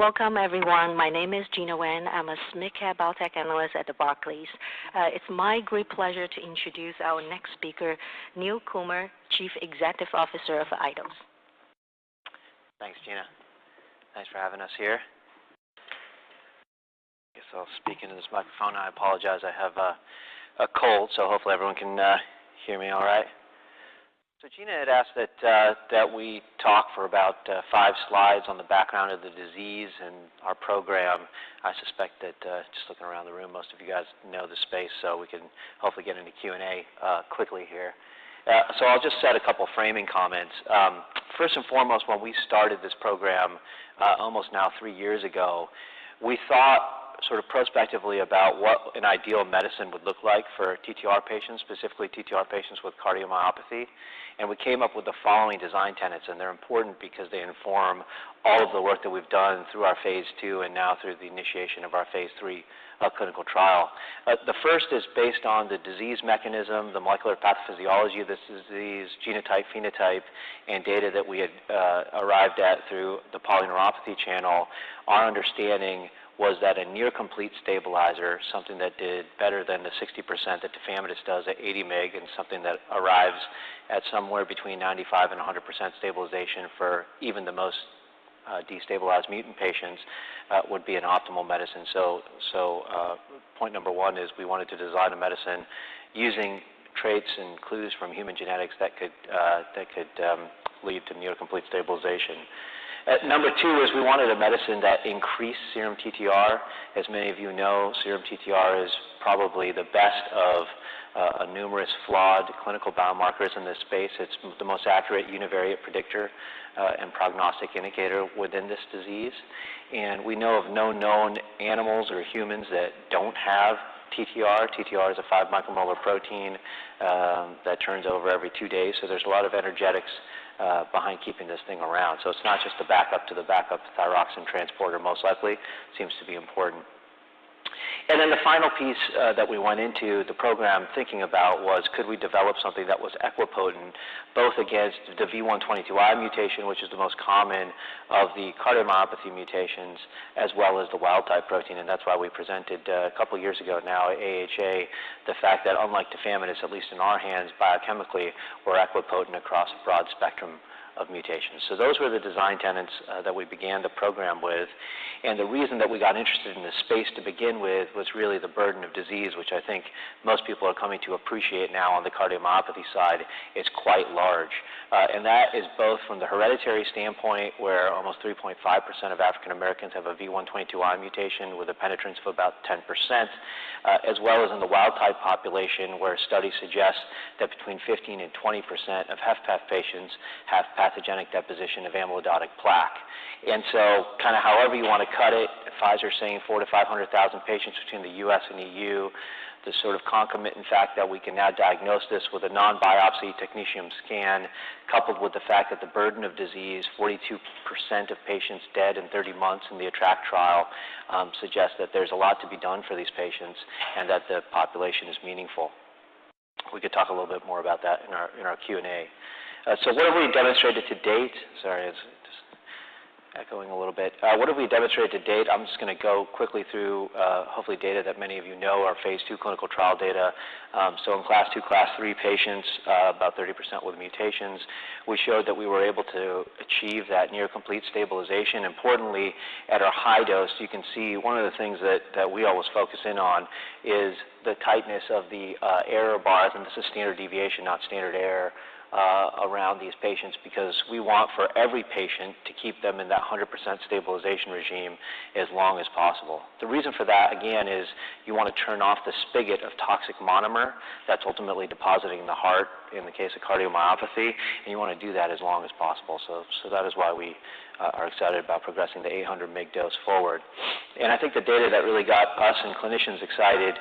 Welcome, everyone. My name is Gina Wen. I'm a SMID-cap biotech analyst at the Barclays. It's my great pleasure to introduce our next speaker, Neil Kumar, Chief Executive Officer of Eidos. Thanks, Gina. Thanks for having us here. I guess I'll speak into this microphone. I apologize. I have a cold, so hopefully everyone can hear me all right. So Gina had asked that we talk for about 5 slides on the background of the disease and our program. I suspect that just looking around the room, most of you guys know the space, so we can hopefully get into Q&A quickly here. So I'll just set a couple framing comments. First and foremost, when we started this program almost now 3 years ago, we thought sort of prospectively about what an ideal medicine would look like for TTR patients, specifically TTR patients with cardiomyopathy. And we came up with the following design tenets, and they're important because they inform all of the work that we've done through our phase 2 and now through the initiation of our phase 3 clinical trial. The first is based on the disease mechanism, the molecular pathophysiology of this disease, genotype, phenotype, and data that we had arrived at through the polyneuropathy channel. Our understanding was that a near-complete stabilizer, something that did better than the 60% that tafamidis does at 80 mg, and something that arrives at somewhere between 95 and 100% stabilization for even the most destabilized mutant patients, would be an optimal medicine. So point number one is we wanted to design a medicine using traits and clues from human genetics that could lead to near-complete stabilization. Number 2 is we wanted a medicine that increased serum TTR. As many of you know, serum TTR is probably the best of numerous flawed clinical biomarkers in this space. It's the most accurate univariate predictor and prognostic indicator within this disease. And we know of no known animals or humans that don't have TTR. TTR is a 5 micromolar protein that turns over every 2 days, so there's a lot of energetics behind keeping this thing around. So it's not just the backup to the backup thyroxine transporter, most likely, seems to be important. And then the final piece that we went into the program thinking about was, could we develop something that was equipotent both against the V122I mutation, which is the most common of the cardiomyopathy mutations, as well as the wild-type protein. And that's why we presented a couple years ago now at AHA the fact that, unlike tafamidis, at least in our hands, biochemically, we're equipotent across a broad spectrum of mutations. So those were the design tenets that we began the program with. And the reason that we got interested in this space to begin with was really the burden of disease, which I think most people are coming to appreciate now on the cardiomyopathy side is quite large. And that is both from the hereditary standpoint, where almost 3.5% of African Americans have a V122I mutation with a penetrance of about 10%, as well as in the wild-type population, where studies suggest that between 15 and 20% of HFpEF patients have pathogenic deposition of amyloidotic plaque. And so kind of however you want to cut it, Pfizer's saying 400,000 to 500,000 patients between the US and EU. The sort of concomitant fact that we can now diagnose this with a non-biopsy technetium scan, coupled with the fact that the burden of disease, 42% of patients dead in 30 months in the ATTRACT trial, suggests that there's a lot to be done for these patients and that the population is meaningful. We could talk a little bit more about that in our Q&A. So what have we demonstrated to date? Sorry, it's just echoing a little bit. What have we demonstrated to date? I'm just going to go quickly through, hopefully, data that many of you know, our phase 2 clinical trial data. So in class 2, class 3 patients, about 30% with mutations, we showed that we were able to achieve that near-complete stabilization. Importantly, at our high dose, you can see one of the things that we always focus in on is the tightness of the error bars, and this is standard deviation, not standard error, around these patients, because we want for every patient to keep them in that 100% stabilization regime as long as possible. The reason for that, again, is you want to turn off the spigot of toxic monomer that's ultimately depositing in the heart in the case of cardiomyopathy, and you want to do that as long as possible. So that is why we are excited about progressing the 800 mg dose forward. And I think the data that really got us and clinicians excited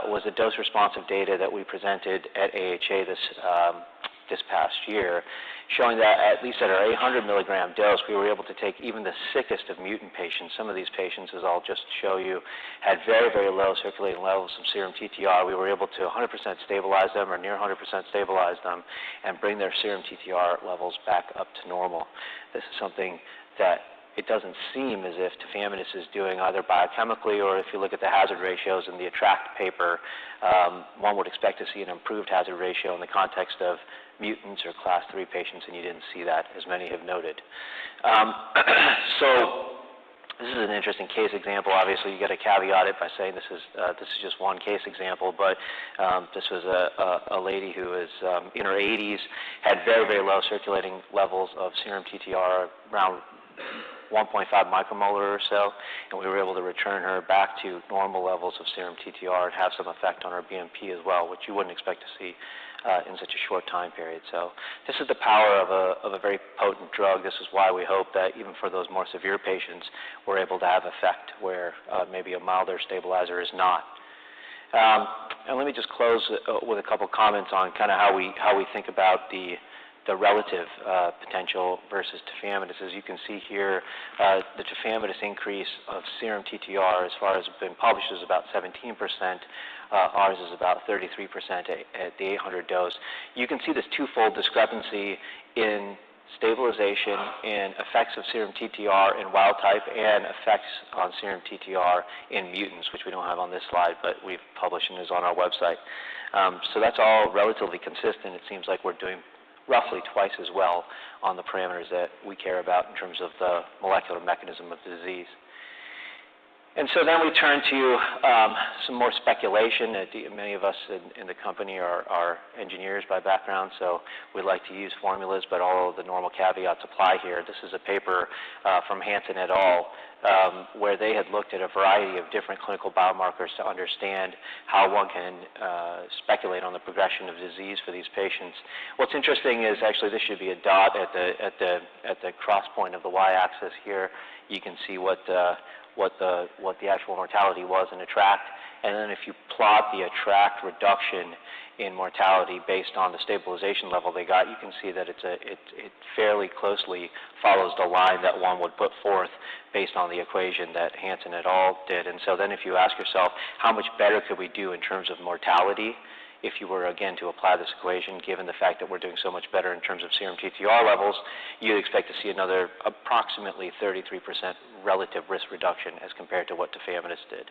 was the dose-responsive data that we presented at AHA this past year, showing that at least at our 800 milligram dose, we were able to take even the sickest of mutant patients. Some of these patients, as I'll just show you, had very, very low circulating levels of serum TTR. We were able to 100% stabilize them, or near 100% stabilize them, and bring their serum TTR levels back up to normal. This is something that it doesn't seem as if tafamidis is doing either biochemically, or if you look at the hazard ratios in the ATTRACT paper, one would expect to see an improved hazard ratio in the context of mutants or class 3 patients, and you didn't see that, as many have noted. So this is an interesting case example. Obviously, you got to caveat it by saying this is just one case example, but this was a lady who is in her 80s, had very, very low circulating levels of serum TTR, around 1.5 micromolar or so, and we were able to return her back to normal levels of serum TTR and have some effect on her BNP as well, which you wouldn't expect to see in such a short time period. So this is the power of a very potent drug. This is why we hope that even for those more severe patients, we're able to have effect where maybe a milder stabilizer is not. And let me just close with a couple comments on kind of how we think about the relative potential versus tafamidis. As you can see here, the tafamidis increase of serum TTR, as far as has been published, is about 17%. Ours is about 33% at the 800 dose. You can see this twofold discrepancy in stabilization in effects of serum TTR in wild type and effects on serum TTR in mutants, which we don't have on this slide, but we've published and is on our website. So that's all relatively consistent. It seems like we're doing roughly twice as well on the parameters that we care about in terms of the molecular mechanism of the disease. And so then we turn to some more speculation. Many of us in the company are engineers by background, so we like to use formulas, but all of the normal caveats apply here. This is a paper from Hansen et al., where they had looked at a variety of different clinical biomarkers to understand how one can speculate on the progression of disease for these patients. What's interesting is actually this should be a dot at the cross point of the y-axis here. You can see what the actual mortality was in ATTRACT, and then if you plot the ATTRACT reduction in mortality based on the stabilization level they got, you can see that it fairly closely follows the line that one would put forth based on the equation that Hansen et al. Did. And so then if you ask yourself, how much better could we do in terms of mortality if you were, again, to apply this equation, given the fact that we're doing so much better in terms of serum TTR levels, you'd expect to see another approximately 33% relative risk reduction as compared to what tafamidis did.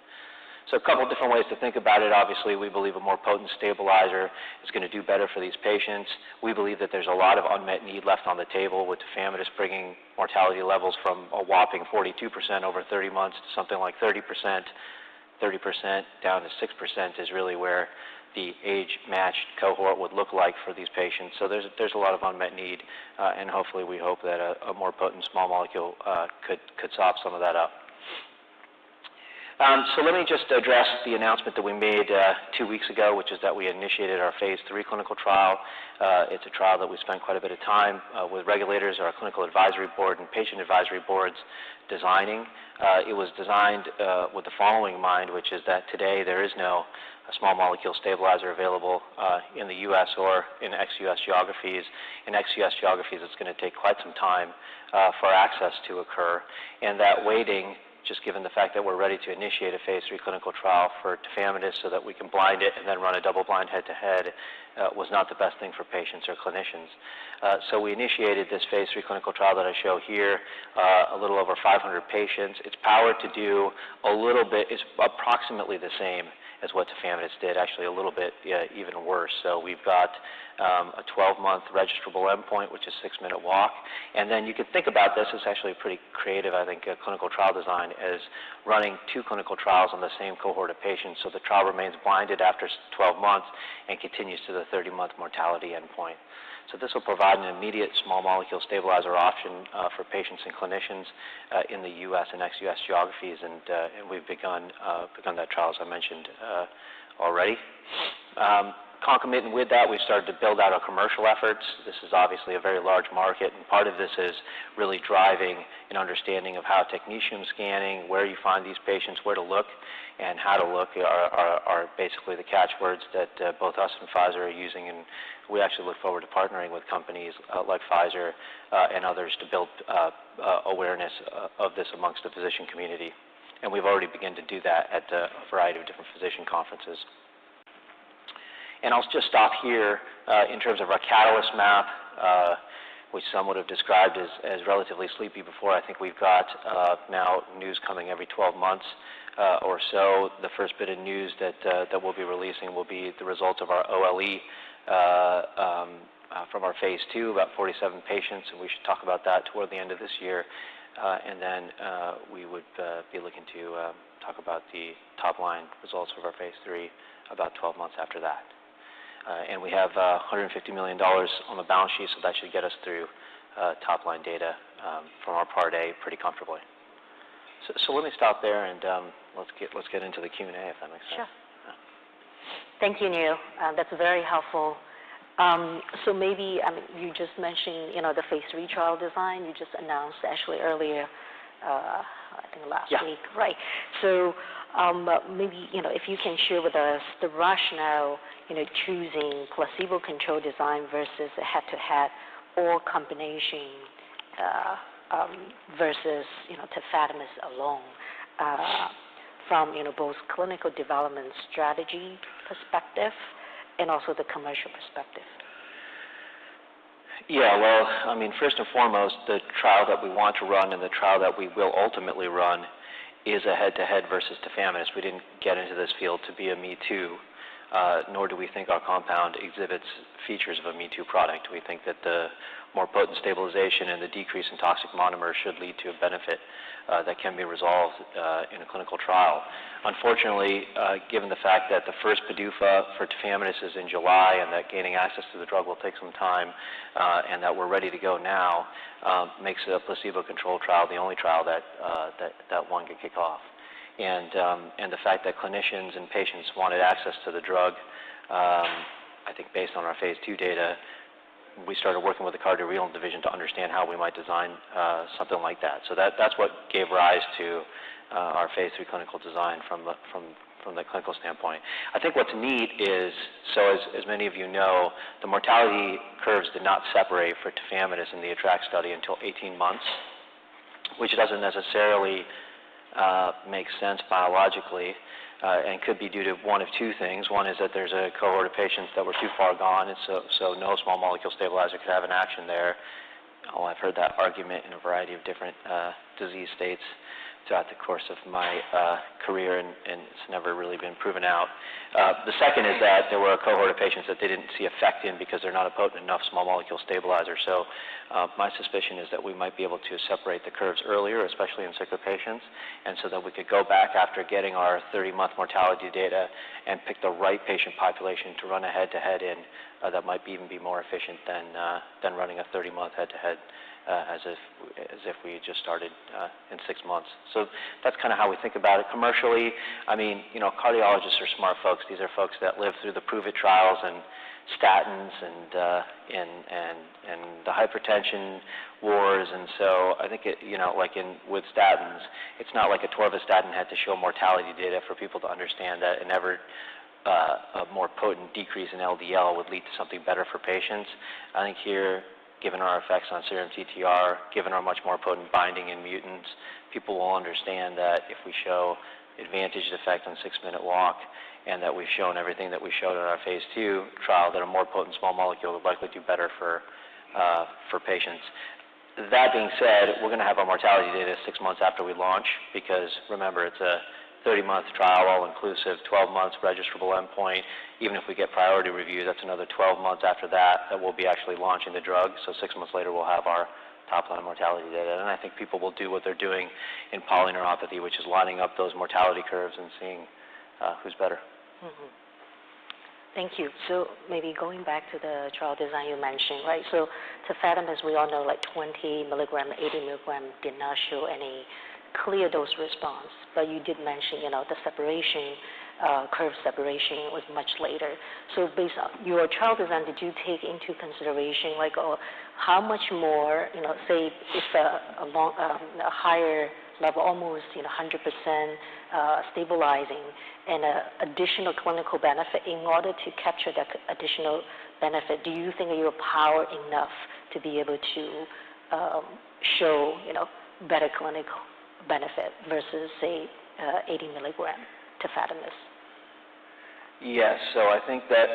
So a couple different ways to think about it. Obviously, we believe a more potent stabilizer is going to do better for these patients. We believe that there's a lot of unmet need left on the table, with tafamidis bringing mortality levels from a whopping 42% over 30 months to something like 30%. 30% down to 6% is really where the age-matched cohort would look like for these patients. So there's a lot of unmet need, and hopefully we hope that a more potent small molecule could sop some of that up. So let me just address the announcement that we made 2 weeks ago, which is that we initiated our phase 3 clinical trial. It's a trial that we spent quite a bit of time with regulators, our clinical advisory board, and patient advisory boards designing. It was designed with the following in mind, which is that today there is no small molecule stabilizer available in the U.S. or in ex-U.S. geographies. In ex-U.S. geographies, it's going to take quite some time for access to occur, and that waiting, just given the fact that we're ready to initiate a phase 3 clinical trial for tafamidis so that we can blind it and then run a double-blind head-to-head, was not the best thing for patients or clinicians. So we initiated this phase 3 clinical trial that I show here, a little over 500 patients. It's powered to do a little bit, it's approximately the same as what tafamidis did, actually a little bit even worse. So we've got a 12-month registrable endpoint, which is 6-minute walk. And then you could think about this as actually a pretty creative, I think, clinical trial design, as running 2 clinical trials on the same cohort of patients. So the trial remains blinded after 12 months and continues to the 30-month mortality endpoint. So this will provide an immediate small molecule stabilizer option for patients and clinicians in the U.S. and ex-U.S. geographies, and we've begun that trial, as I mentioned already. Concomitant with that, we've started to build out our commercial efforts. This is obviously a very large market, and part of this is really driving an understanding of how technetium scanning, where you find these patients, where to look, and how to look are basically the catchwords that both us and Pfizer are using, and we actually look forward to partnering with companies like Pfizer and others to build awareness of this amongst the physician community. And we've already begun to do that at a variety of different physician conferences. And I'll just stop here in terms of our catalyst map. which some would have described as relatively sleepy before. I think we've got now news coming every 12 months or so. The first bit of news that we'll be releasing will be the results of our OLE from our phase 2, about 47 patients, and we should talk about that toward the end of this year. And then we would be looking to talk about the top-line results of our phase 3 about 12 months after that. And we have $150 million on the balance sheet, so that should get us through top-line data from our Part A pretty comfortably. So let me stop there, and let's get into the Q&A, if that makes sense. Sure. Thank you, Neil. That's very helpful. So maybe, you just mentioned, the phase 3 trial design. You just announced actually earlier, I think last week, right? So maybe, if you can share with us the rationale, choosing placebo-controlled design versus a head-to-head or combination versus, tafamidis alone, from, both clinical development strategy perspective and also the commercial perspective. Yeah, well, first and foremost, the trial that we want to run and the trial that we will ultimately run is a head-to-head versus tafamidis. We didn't get into this field to be a me-too, nor do we think our compound exhibits features of a me-too product. We think that the more potent stabilization and the decrease in toxic monomers should lead to a benefit that can be resolved in a clinical trial. Unfortunately, given the fact that the first PDUFA for tafamidis is in July and that gaining access to the drug will take some time and that we're ready to go now, makes a placebo-controlled trial the only trial that one can kick off. And the fact that clinicians and patients wanted access to the drug, I think based on our phase 2 data, we started working with the cardiorenal division to understand how we might design something like that. So that's what gave rise to our phase 3 clinical design from the clinical standpoint. I think what's neat is, so as many of you know, the mortality curves did not separate for tafamidis in the ATTRACT study until 18 months, which doesn't necessarily make sense biologically. And could be due to one of two things. One is that there's a cohort of patients that were too far gone, and so no small molecule stabilizer could have an action there. I've heard that argument in a variety of different disease states throughout the course of my career, and it's never really been proven out. The second is that there were a cohort of patients that they didn't see effect in because they're not a potent enough small molecule stabilizer. So my suspicion is that we might be able to separate the curves earlier, especially in sicker patients, and so that we could go back after getting our 30-month mortality data and pick the right patient population to run a head-to-head in that might even be more efficient than running a 30-month head-to-head as if we just started in 6 months. So that's kind of how we think about it. Commercially, cardiologists are smart folks. These are folks that live through the PROVE-IT trials and statins and the hypertension wars. And so I think with statins, it's not like atorvastatin had to show mortality data for people to understand that a more potent decrease in LDL would lead to something better for patients. I think here, given our effects on serum TTR, given our much more potent binding in mutants, people will understand that if we show advantaged effect on 6-minute walk and that we've shown everything that we showed in our phase 2 trial, that a more potent small molecule would likely do better for patients. That being said, we're going to have our mortality data 6 months after we launch because, remember, it's a 30-month trial, all-inclusive, 12 months registrable endpoint. Even if we get priority review, that's another 12 months after that we'll be actually launching the drug. So 6 months later, we'll have our top-line mortality data. And I think people will do what they're doing in polyneuropathy, which is lining up those mortality curves and seeing who's better. Mm-hmm. Thank you. So maybe going back to the trial design you mentioned, right? So tafamidis, we all know, 20 milligram, 80 milligram did not show any clear dose response, but you did mention, the separation, curve separation was much later. So based on your trial design, did you take into consideration, how much more, say if a higher level, almost, 100% stabilizing and additional clinical benefit in order to capture that additional benefit, do you think you're power enough to be able to show, better clinical benefit versus, say, 80 milligram tafamidis? Yes, so I think that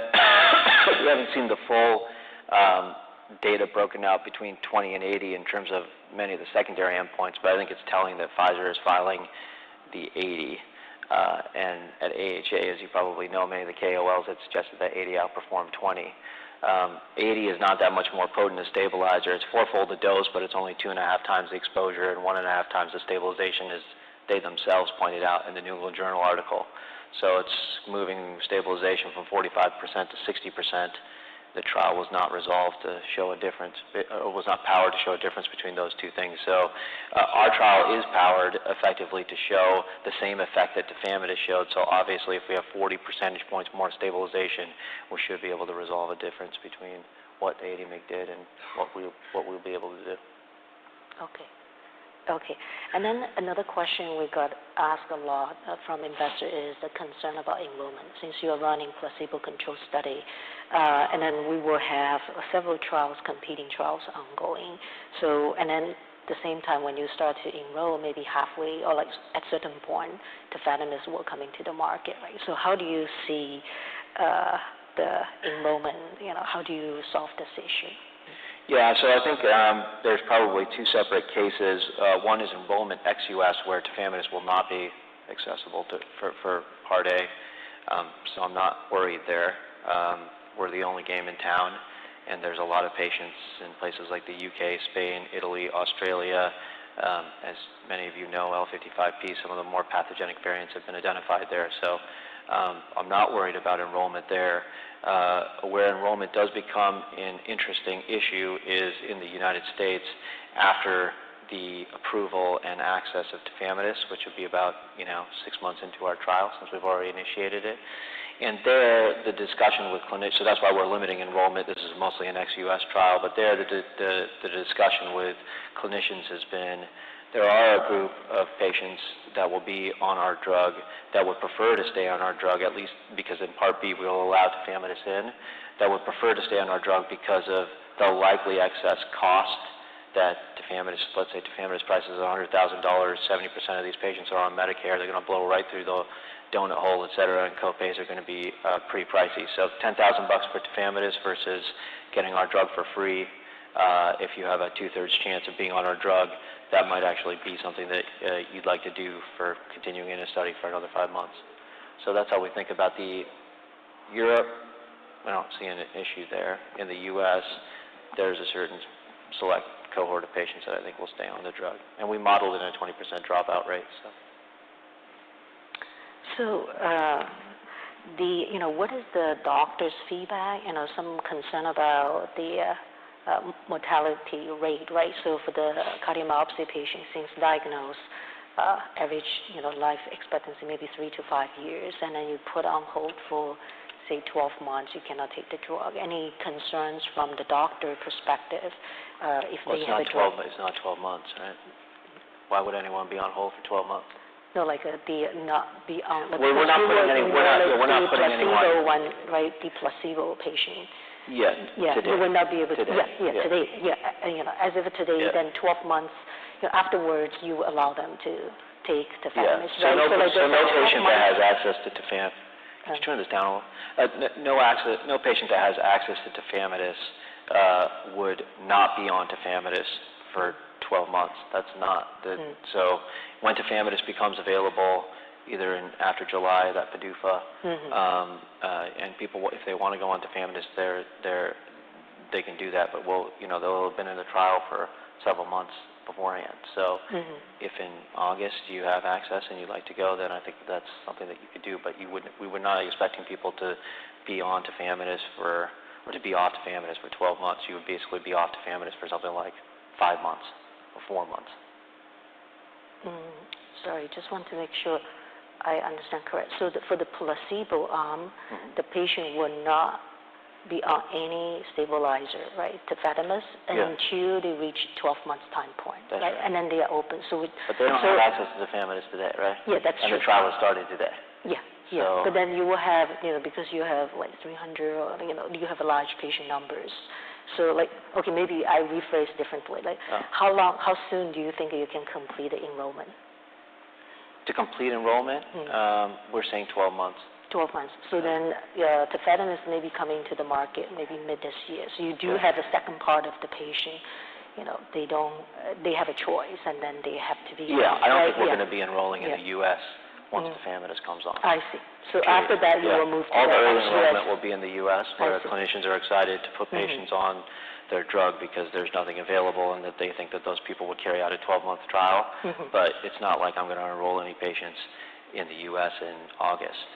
we haven't seen the full data broken out between 20 and 80 in terms of many of the secondary endpoints, but I think it's telling that Pfizer is filing the 80. And at AHA, as you probably know, many of the KOLs had suggested that 80 outperformed 20. 80 is not that much more potent a stabilizer. It's fourfold the dose, but it's only 2.5 times the exposure and 1.5 times the stabilization, as they themselves pointed out in the New England Journal article. So it's moving stabilization from 45% to 60%. The trial was not resolved to show a difference, or was not powered to show a difference between those two things. So our trial is powered effectively to show the same effect that tafamidis showed. So obviously, if we have 40 percentage points more stabilization, we should be able to resolve a difference between what 80 mg did and what we'll be able to do. Okay. Okay. And then another question we got asked a lot from investors is the concern about enrollment. Since you are running placebo-controlled study, and then we will have several trials, competing trials ongoing. So, and then at the same time, when you start to enroll, maybe halfway or like at certain point, tafamidis will come into the market, right? So how do you see the enrollment, how do you solve this issue? Yeah, so I think there's probably two separate cases. One is enrollment ex-US, where tafamidis will not be accessible for Part A, so I'm not worried there. We're the only game in town, and there's a lot of patients in places like the UK, Spain, Italy, Australia. As many of you know, L55P, some of the more pathogenic variants have been identified there, so I'm not worried about enrollment there. Where enrollment does become an interesting issue is in the United States after the approval and access of tafamidis, which would be about 6 months into our trial since we've already initiated it. And there, the discussion with clinicians, so that's why we're limiting enrollment. This is mostly an ex-US trial, but there the discussion with clinicians has been, there are a group of patients that will be on our drug that would prefer to stay on our drug, at least because in Part B we will allow tafamidis in, that would prefer to stay on our drug because of the likely excess cost that tafamidis, let's say tafamidis price is $100,000, 70% of these patients are on Medicare, they're going to blow right through the donut hole, et cetera, and copays are going to be pretty pricey. So $10,000 for tafamidis versus getting our drug for free, if you have a 2/3 chance of being on our drug, that might actually be something that you'd like to do for continuing in a study for another 5 months. So that's how we think about the Europe. I don't see an issue there. In the U.S., there's a certain select cohort of patients that I think will stay on the drug. And we modeled in a 20% dropout rate. So what is the doctor's feedback? Some concern about the mortality rate, right? So for the cardiomyopathy patient, since diagnosed, average life expectancy maybe 3 to 5 years, and then you put on hold for say 12 months, you cannot take the drug. Any concerns from the doctor perspective if they have a drug? It's not 12 months, right? Why would anyone be on hold for 12 months? No, like not be on. We're not putting anyone. One, right? The placebo patient. Yeah. Today. You will not be able to. Today. Today. Yeah, as of today, then 12 months. Afterwards, you allow them to take tafamidis. Yeah. So no patient that has access to tafamidis. Let's turn this down a little. No patient that has access to tafamidis would not be on tafamidis for 12 months. That's not the. So when tafamidis becomes available, either after July, that PDUFA, and people, if they want to go on tafamidis, they can do that. But they'll have been in the trial for several months beforehand. So if in August you have access and you'd like to go, then I think that's something that you could do. But we were not expecting people to be on tafamidis or to be off tafamidis for 12 months. You would basically be off tafamidis for something like 5 months or 4 months. Sorry, just want to make sure I understand correct. So for the placebo arm, the patient will not be on any stabilizer, right, tafamidis, until they reach 12 months time point, that's right? And then they are open. But they don't have access to tafamidis today, right? Yeah, that's true. And the trial has started today. Yeah. So, but then you will have, because you have like 300 or, you have a large patient numbers. So okay, maybe I rephrase differently. How soon do you think you can complete the enrollment? To complete enrollment, we're saying 12 months. 12 months. So then tafamidis may be coming to the market maybe mid this year. So you do have the second part of the patient. They have a choice, and then they have to be. Yeah, I don't think we're going to be enrolling in the U.S. once tafamidis comes on. I see. So after that, you will move to all the early US. enrollment will be in the U.S., where clinicians are excited to put patients on their drug because there's nothing available, and that they think that those people would carry out a 12-month trial. But it's not like I'm going to enroll any patients in the U.S. in August.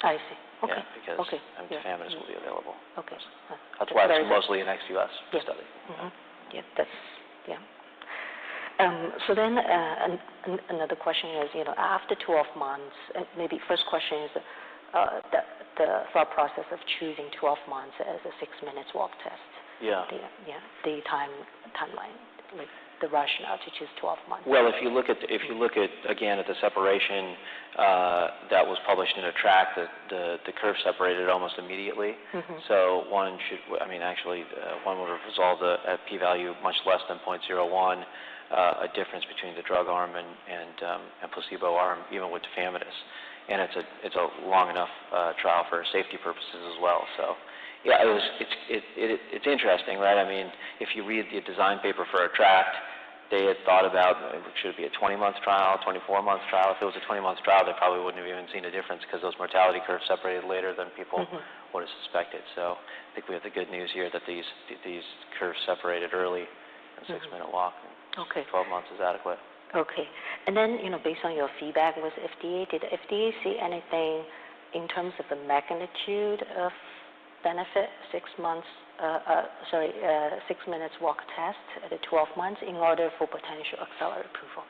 I see. Okay. Yeah, because tafamidis will be available. Okay. That's why it's mostly an ex-U.S. study. Yeah. So then another question is, after 12 months, maybe first question is the thought process of choosing 12 months as a 6-minute walk test. Yeah. The timeline, like the rationale to choose 12 months. Well, if you look at again at the separation that was published in ATTR-ACT, the curve separated almost immediately. So one would have resolved at p-value much less than 0.01, a difference between the drug arm and placebo arm, even with tafamidis. And it's a long enough trial for safety purposes as well. So. Yeah, it's interesting, right? I mean, if you read the design paper for ATTR-ACT, they had thought about, should it be a 20-month trial, 24-month trial? If it was a 20-month trial, they probably wouldn't have even seen a difference because those mortality curves separated later than people would have suspected. So I think we have the good news here that these curves separated early in 6-minute walk. Okay. 12 months is adequate. Okay. And then, based on your feedback with FDA, did the FDA see anything in terms of the magnitude of benefit 6 minutes walk test at the 12 months in order for potential accelerated approval?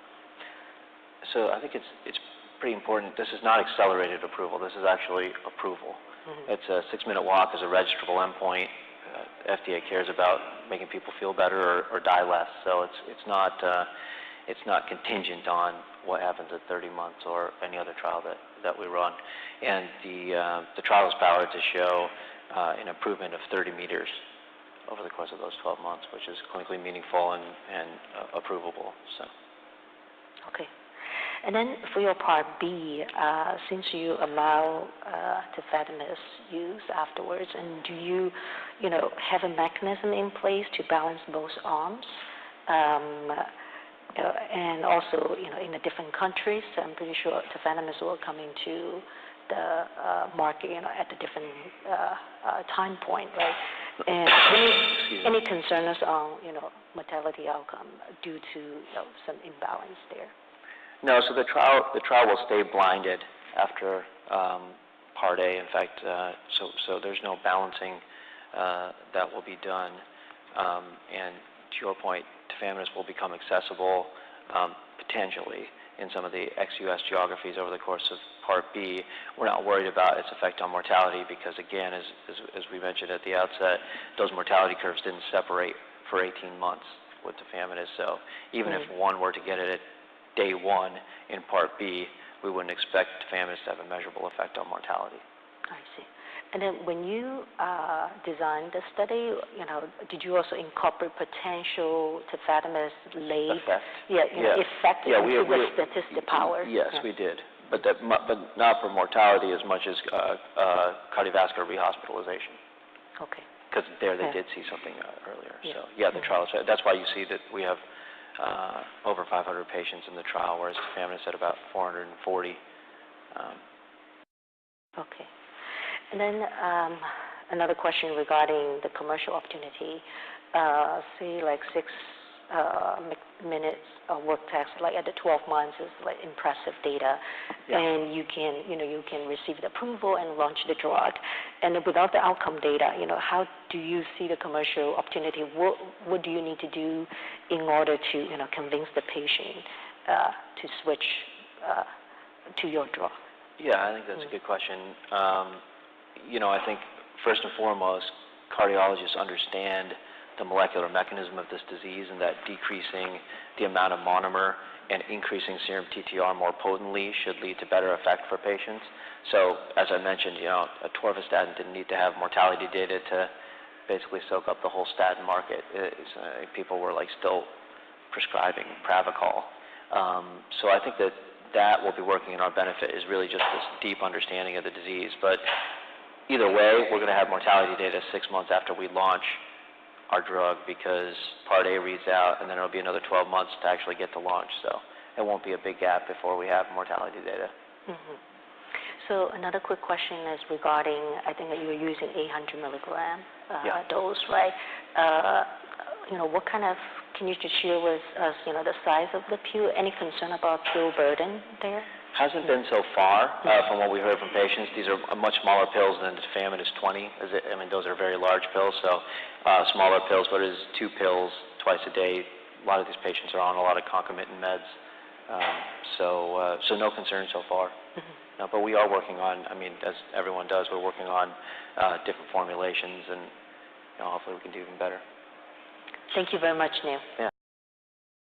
So I think it's pretty important. This is not accelerated approval. This is actually approval. It's a 6-minute walk as a registrable endpoint. FDA cares about making people feel better or die less. So it's not contingent on what happens at 30 months or any other trial that we run. And the trial is powered to show an improvement of 30 meters over the course of those 12 months, which is clinically meaningful and approvable. So. Okay. And then for your Part B, since you allow tafamidis use afterwards, and do you have a mechanism in place to balance both arms? And also, in the different countries, I'm pretty sure tafamidis will come into the market, at a different time point, right? And any concerns on, mortality outcome due to some imbalance there? No, so the trial will stay blinded after Part A. In fact, so there's no balancing that will be done. And to your point, tafamidis will become accessible potentially in some of the ex-U.S. geographies over the course of Part B. We're not worried about its effect on mortality because, again, as we mentioned at the outset, those mortality curves didn't separate for 18 months with tafamidis. So even if one were to get it at day one in Part B, we wouldn't expect tafamidis to have a measurable effect on mortality. I see. And then when you designed the study, did you also incorporate potential tafamidis late effect? Effect into the statistical power? Yes, we did, but not for mortality as much as cardiovascular rehospitalization. Okay. Because there they did see something earlier. So the trial. That's why you see that we have over 500 patients in the trial, whereas tafamidis had about 440. Okay. And then another question regarding the commercial opportunity. Say like 6 minutes work test, like at the 12 months is like impressive data, and you can receive the approval and launch the drug. And without the outcome data, how do you see the commercial opportunity? What do you need to do in order to convince the patient to switch to your drug? Yeah, I think that's a good question. I think first and foremost, cardiologists understand the molecular mechanism of this disease, and that decreasing the amount of monomer and increasing serum TTR more potently should lead to better effect for patients. So as I mentioned, atorvastatin didn't need to have mortality data to basically soak up the whole statin market. People were still prescribing Pravachol. So I think that that will be working in our benefit is really just this deep understanding of the disease. But either way, we're going to have mortality data 6 months after we launch our drug because Part A reads out, and then it'll be another 12 months to actually get to launch. So it won't be a big gap before we have mortality data. Mm-hmm. So another quick question is regarding, I think that you were using 800 milligram dose, right? What kind of, can you just share with us, the size of the pill? Any concern about pill burden there? Hasn't been so far from what we heard from patients. These are much smaller pills than tafamidis 20. Those are very large pills, so smaller pills, but it is 2 pills twice a day. A lot of these patients are on a lot of concomitant meds, so no concern so far. Mm-hmm. No, but we are working on, as everyone does, we're working on different formulations, and hopefully we can do even better. Thank you very much, Neil. Yeah.